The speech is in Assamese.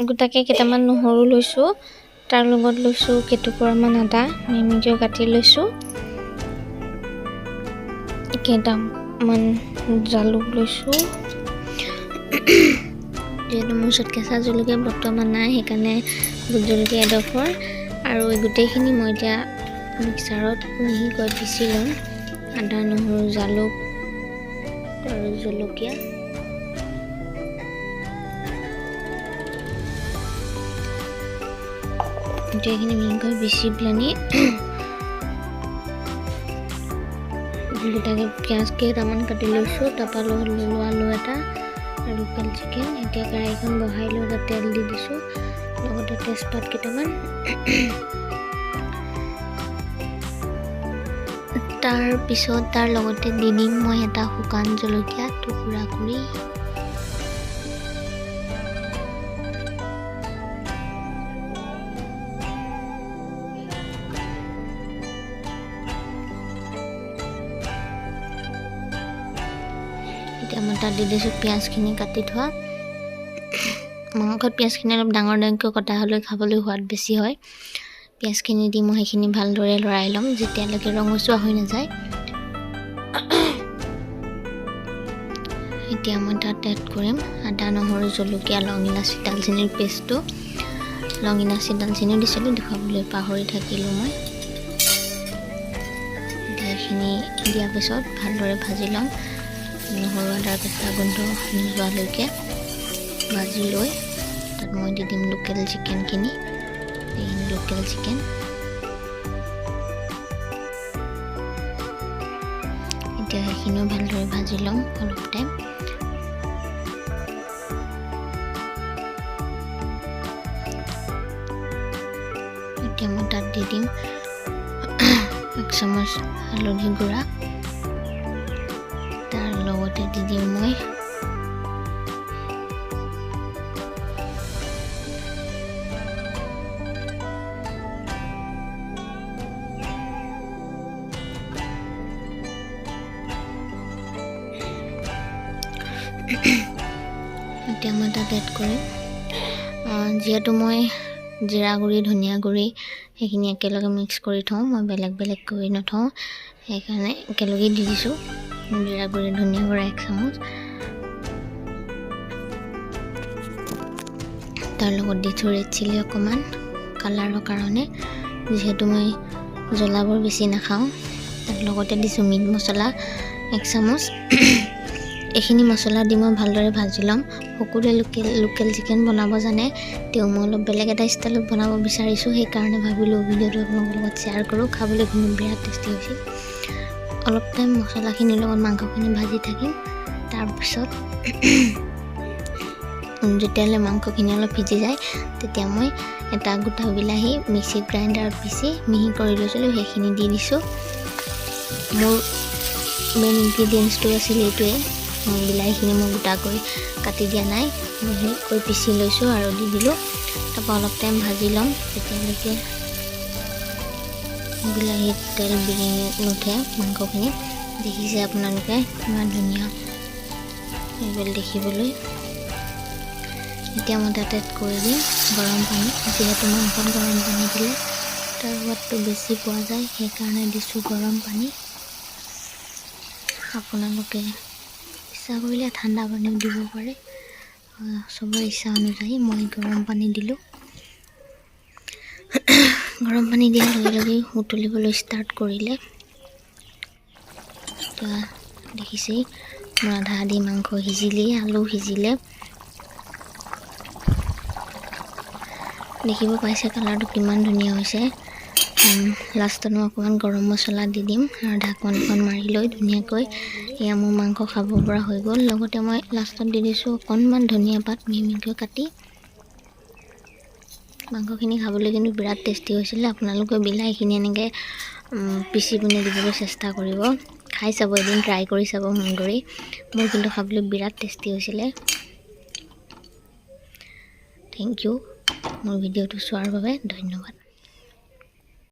গোটাকে কেইটামান নহৰু লৈছোঁ, তাৰ লগত লৈছোঁ কেইটুকুৰামান আদা মিহিকৈ কাটি লৈছোঁ, কেইটামান জালুক লৈছোঁ। যিহেতু মোৰ ওচৰত কেঁচা জলকীয়া বৰ্তমান নাই, সেইকাৰণে ভোট জলকীয়া এডোখৰ আৰু গোটেইখিনি মই এতিয়া মিক্সাৰত মিহিকৈ পিচি ল'ম। আদা নহৰু জালুক আৰু জলকীয়া গোটেইখিনি মিহিকৈ পিচি পেলানি গোটাকে পিঁয়াজ কেইটামান কাটি লৈছোঁ, তাৰপৰা লগত ল'লোঁ আলু এটা আৰু লোকেল চিকেন। এতিয়া কেৰাহীখন বহাই লৈ তাত তেল দি দিছোঁ, লগতে তেজপাত কেইটামান, তাৰপিছত তাৰ লগতে দি দিম মই এটা শুকান জলকীয়া টুকুৰা কৰি। এতিয়া মই তাত দি দিছোঁ পিঁয়াজখিনি কাটি থোৱা। মাংসত পিঁয়াজখিনি অলপ ডাঙৰ ডাঙৰকৈ কটা হ'লে খাবলৈ সোৱাদ বেছি হয়। পিঁয়াজখিনি দি মই সেইখিনি ভালদৰে লৰাই ল'ম যেতিয়ালৈকে ৰঙচুৱা হৈ নাযায়। এতিয়া মই তাত এড কৰিম আদা নহৰু জলকীয়া লং ইলাচি দালচেনিৰ পেষ্টটো। লং ইলাচি দালচেনিও দিছিলোঁ, দেখুৱাবলৈ পাহৰি থাকিলোঁ মই। এতিয়া এইখিনি দিয়াৰ পিছত ভালদৰে ভাজি ল'ম। নহৰু আদাৰ কেঁচা গোন্ধ নোযোৱালৈকে ভাজি লৈ তাত মই দি দিম লোকেল চিকেনখিনি। লোকেল চিকেন এতিয়া সেইখিনিও ভালদৰে ভাজি ল'ম অলপ টাইম। এতিয়া মই তাত দি দিম 1 চামুচ হালধি গুড়া, তাৰ লগতে দি দিম মই এতিয়া মই তাত এড কৰিম যিহেতু মই জিৰা গুড়ি ধনিয়া গুড়ি সেইখিনি একেলগে মিক্স কৰি থওঁ, মই বেলেগ বেলেগ কৰি নথওঁ, সেইকাৰণে একেলগে দি দিছোঁ। জিৰা গুড়ি ধনিয়া গুড়ি 1 চামুচ, তাৰ লগত দিছোঁ ৰেড চিলি অকণমান কালাৰৰ কাৰণে, যিহেতু মই জ্বলাবোৰ বেছি নাখাওঁ। তাৰ লগতে দিছোঁ মিট মছলা 1 চামুচ। এইখিনি মছলা দি মই ভালদৰে ভাজি ল'ম। সকলোৱে লোকেল চিকেন বনাব জানে, তেওঁ মই অলপ বেলেগ এটা ষ্টাইলত বনাব বিচাৰিছোঁ, সেইকাৰণে ভাবিলোঁ ভিডিঅ'টো আপোনালোকৰ লগত শ্বেয়াৰ কৰোঁ। খাবলৈ কিন্তু বিৰাট টেষ্টি হৈছিল। অলপ টাইম মছলাখিনিৰ লগত মাংসখিনি ভাজি থাকিম। তাৰপিছত যেতিয়ালৈ মাংসখিনি অলপ সিজি যায় তেতিয়া মই এটা গোটা বিলাহী মিক্সি গ্ৰাইণ্ডাৰত পিচি মিহি কৰি লৈছিলোঁ, সেইখিনি দি দিছোঁ। মোৰ মেইন ইনগ্ৰিডিয়েণ্টছটো আছিল এইটোৱে, বিলাহীখিনি মই গোটাকৈ কাটি দিয়া নাই, মিহিকৈ পিচি লৈছোঁ আৰু দি দিলোঁ। তাৰপৰা অলপ টাইম ভাজি ল'ম যেতিয়ালৈকে বিলাহীত তেল বিৰিঙি নুঠে মাংসখিনি। দেখিছে আপোনালোকে ইমান ধুনীয়া এইবোৰ দেখিবলৈ। এতিয়া মই তাত এড কৰি দিম গৰম পানী, যিহেতু মাংসত গৰম পানী দিলে তাৰ সোৱাদটো বেছি পোৱা যায়, সেইকাৰণে দিছোঁ গৰম পানী। আপোনালোকে ইচ্ছা কৰিলে ঠাণ্ডা পানীও দিব পাৰে, চবৰে ইচ্ছা অনুযায়ী মই গৰম পানী দিলোঁ। গৰম পানী দিয়াৰ লগে লগে উতলিবলৈ ষ্টাৰ্ট কৰিলে। এতিয়া দেখিছেই মোৰ আধা আধি মাংস সিজিলেই, আলু সিজিলে, দেখিব পাইছে কালাৰটো কিমান ধুনীয়া হৈছে। লাষ্টত মই অকণমান গৰম মছলা দি দিম আৰু ঢাকনখন মাৰি লৈ ধুনীয়াকৈ এয়া মোৰ মাংস খাব পৰা হৈ গ'ল। লগতে মই লাষ্টত দি দিছোঁ অকণমান ধনিয়া পাত মিহিকৈ কাটি। মাংসখিনি খাবলৈ কিন্তু বিৰাট টেষ্টি হৈছিলে। আপোনালোকে বিলাহীখিনি এনেকৈ পিচি পিনে দিবলৈ চেষ্টা কৰিব, খাই চাব এদিন, ট্ৰাই কৰি চাব মন কৰি। মোৰ কিন্তু খাবলৈ বিৰাট টেষ্টি হৈছিলে। থেংক ইউ মোৰ ভিডিঅ'টো চোৱাৰ বাবে, ধন্যবাদ।